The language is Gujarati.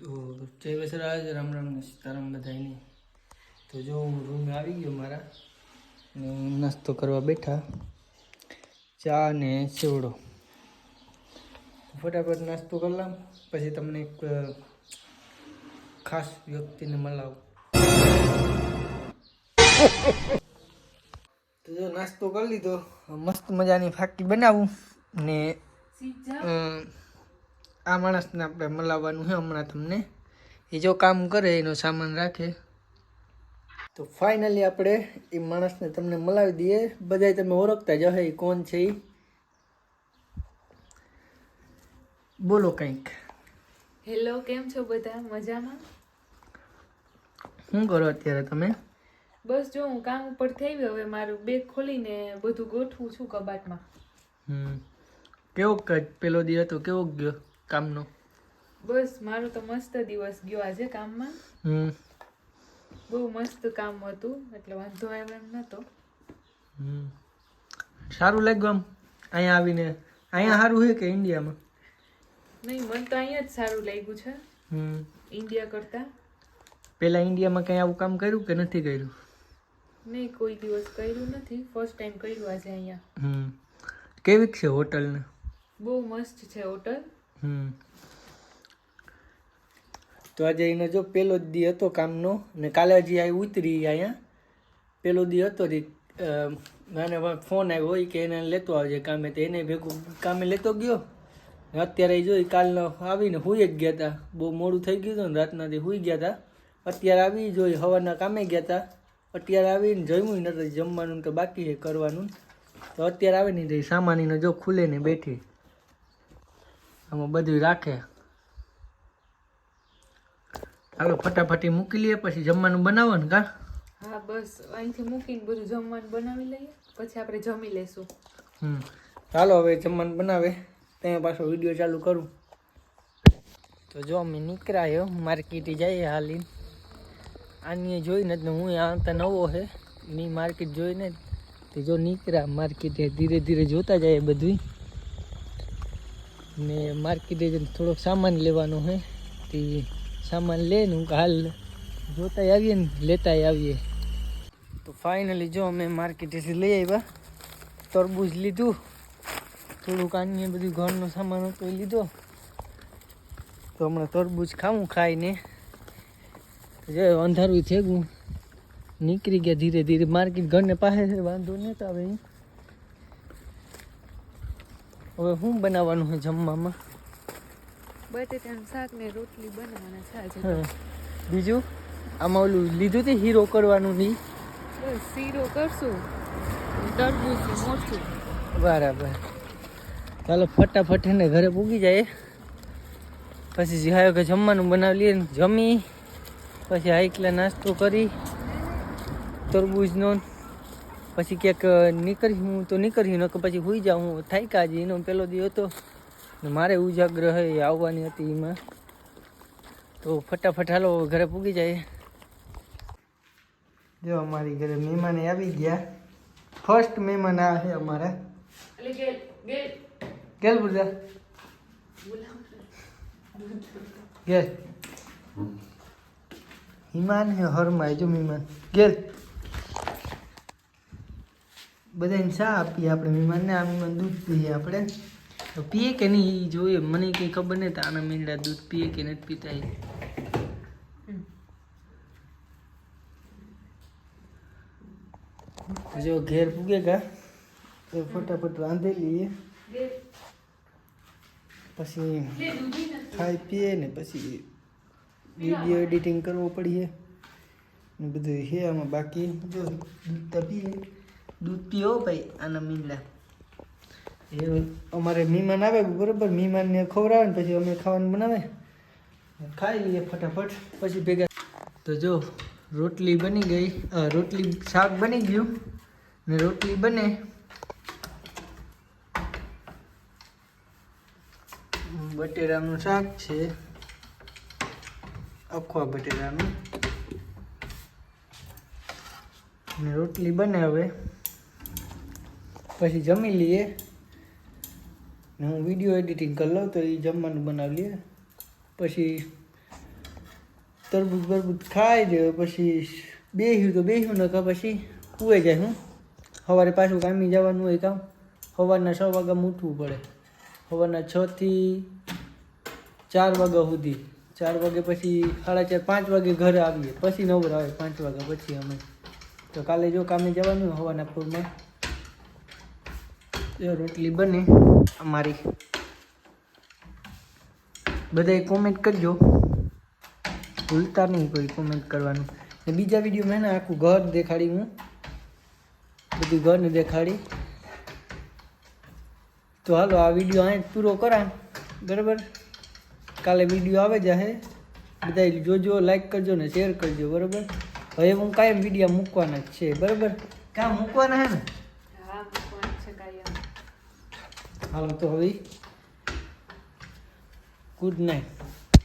તો જય વસરાજ, રામ રામ ને સીતારામ બધાયને. તો જો હું રૂમે આવી ગયો મારા ને નાસ્તો કરવા બેઠા, ચા ને સેવડો. ફટાફટ નાસ્તો કરી લઉં, પછી તમને એક ખાસ વ્યક્તિને મળાવું. તો જો નાસ્તો કરી લીધો, મસ્ત મજાની ફાકી બનાવું ને આ માણસને આપણે મળાવવાનું છે હમણાં તમને. એ જો કામ કરે એનો સામાન રાખે. તો ફાઇનલી આપણે એ માણસને તમને મળાવી દઈએ. બધા તમે ઓળખતા જ હશે એ કોણ છે. એ બોલો કંઈક. હેલો, કેમ છો બધા? મજામાં? શું કરો અત્યારે તમે? બસ જો હું કામ ઉપર થઈ ગયો, હવે મારું બેગ ખોલીને બધું ગોઠવું છું કબાટમાં. કેવો પેલો દી હતો, કેવો ગયો કામનો? બસ મારું તો મસ્ત દિવસ ગયો આજે કામમાં. બહુ મસ્ત કામ હતું, એટલે વાંધો આવ્યો એમ નતો. સારું લાગ્યું આમ અહીંયા આવીને? અહીંયા સારું છે કે ઇન્ડિયામાં? નહીં, મને તો અહીંયા જ સારું લાગ્યું છે ઇન્ડિયા કરતા. પેલા ઇન્ડિયામાં કઈ આવું કામ કર્યું કે નથી કર્યું? નહીં, કોઈ દિવસ કર્યું નથી, ફર્સ્ટ ટાઈમ કર્યું આજે અહીંયા. કેવી છે હોટલ ને? બહુ મસ્ત છે હોટલ. તો આજે એનો જો પેલો જ દી હતો કામનો, ને કાલે હજી આવી ઉતરી અહીંયા. પેલો દી હતો મને ફોન આવ્યો હોય કે એને લેતો આવજે કામે, તો એને ભેગું કામે લેતો ગયો. અત્યારે જોઈ કાલનો આવીને હુઈ જ ગયા હતા, બહુ મોડું થઈ ગયું હતું ને રાતનાથી હુઈ ગયા હતા. અત્યારે આવી જોઈ સવારના કામે ગયા હતા, અત્યારે આવીને જમ્યું નથી, જમવાનું તો બાકી છે કરવાનું. તો અત્યારે આવે ને સામાનીને જો ખુલે ને બેઠી, આમાં બધું રાખે. હાલો ફટાફટી મૂકી લઈએ, પછી જમવાનું બનાવવાનું કા? હા બસ અહીંથી મૂકીને બધું જમવાનું બનાવી લઈએ, પછી આપણે જમી લેશું. ચાલો હવે જમવાનું બનાવે ત્યાં પાછો વિડીયો ચાલુ કરું. તો જો અમે નીકળાયો માર્કેટે જઈએ હાલી. આની જોઈને જ હું આવતા નવો છે એની માર્કેટ જોઈને તે જો નીકળ્યા માર્કેટે. ધીરે ધીરે જોતા જાય બધું ને માર્કેટે જઈને થોડોક સામાન લેવાનો છે. તે સામાન લઈને હું હાલ જોતા આવીએ ને લેતા આવીએ. તો ફાઇનલી જો અમે માર્કેટેથી લઈ આવ્યા. તરબૂચ લીધું, થોડુંક આની બધું ઘરનો સામાન હતો એ લીધો. તો હમણાં તરબૂચ ખાવું, ખાઈને જે અંધારું થઈ ગયું નીકળી ગયા ધીરે ધીરે. માર્કેટ ઘરને પાસે છે, વાંધો નહીં આવે. હવે શું બનાવવાનું છે જમવામાં? બટેટાનું શાક ને રોટલી બનાવવાના છે. બીજું આમાં ઓલું લીધું તે હીરો કરવાનું નહીં? બસ શીરો કરશું, તરબૂચ મોરચું. બરાબર. ચાલો ફટાફટ એને ઘરે પૂગી જાય, પછી જે કે જમવાનું બનાવી લઈએ. જમી પછી હાઈકલા નાસ્તો કરી તરબૂચનો, પછી ક્યાંક નીકળી હું તો નીકળી નકર પછી સુઈ જાઉં. હું થાય કાજી એનો પેલો દી હતો ને મારે ઉજાગ્ર આવવાની હતી એમાં. તો ફટાફટ હાલો ઘરે પૂગી જાય. જો અમારી ઘરે મહેમાન આવી ગયા. ફર્સ્ટ મહેમાન આ છે અમારા. ગેલ બધા ગેલ હિમાન હે હરમાય જો મહેમાન ગેલ. બધાને ચા આપીએ આપણે મહેમાનને. આ મહેમાન દૂધ પીએ આપણે. તો પીએ કે નહીં એ જોઈએ, મને કંઈ ખબર નહીં. તો આના મીંડા દૂધ પીએ કે નથી પીતા એ. જો ઘેર પૂગે કા તો ફટાફટ રાંધી લઈએ, પછી ખાઈ પીએ ને પછી વિડીયો એડિટિંગ કરવો પડીએ ને બધું છે આમાં બાકી. જો દૂધ તો પીએ, દૂધ પીઓ ભાઈ આના મીંડા. એ અમારે મહેમાન આવે બરાબર, મહેમાનને ખવડાવે ને પછી અમે ખાવાનું બનાવે, ખાઈ લઈએ ફટાફટ પછી ભેગા. તો જો રોટલી બની ગઈ, રોટલી શાક બની ગયું ને રોટલી બને. બટેરાનું શાક છે, અખવા બટેરાનું, ને રોટલી બને. હવે પછી જમી લઈએ ને હું વિડીયો એડિટિંગ કરી લઉં તો એ જમવાનું બનાવી લઈએ. પછી તરબૂચ બરબૂચ ખાઈ દે પછી બેહ્યું તો બેહ્યું ને પછી કૂએ જાય હું સવારે પાછું કામી જવાનું હોય કામ સવારના 6 વાગ્યામાં ઉઠવું પડે સવારના 6 થી 4 વાગ્યા સુધી 4 વાગે પછી 4:30 5 વાગે ઘરે આવીએ પછી નવરા આવે 5 વાગ્યા પછી અમે તો કાલે જો કામે જવાનું સવારના પૂરમાં જો રોટલી બને અમારી બધાય કોમેન્ટ કરજો ભૂલતા નહીં કોઈ કોમેન્ટ કરવાનું ને બીજા વિડીયોમાં ને આખું ઘર દેખાડી હું બધું ઘરને દેખાડી તો હાલો આ વિડીયો અહીં પૂરો કરા બરાબર કાલે વિડીયો આવે જાહે બધા જોજો લાઈક કરજો ને શેર કરજો બરાબર હવે હું કાયમ વિડીયો મૂકવાના જ છે બરાબર કામ મૂકવાના હે ને હા મૂકવાનું છે કાયમ હાલો તો હવે ગુડ નાઇટ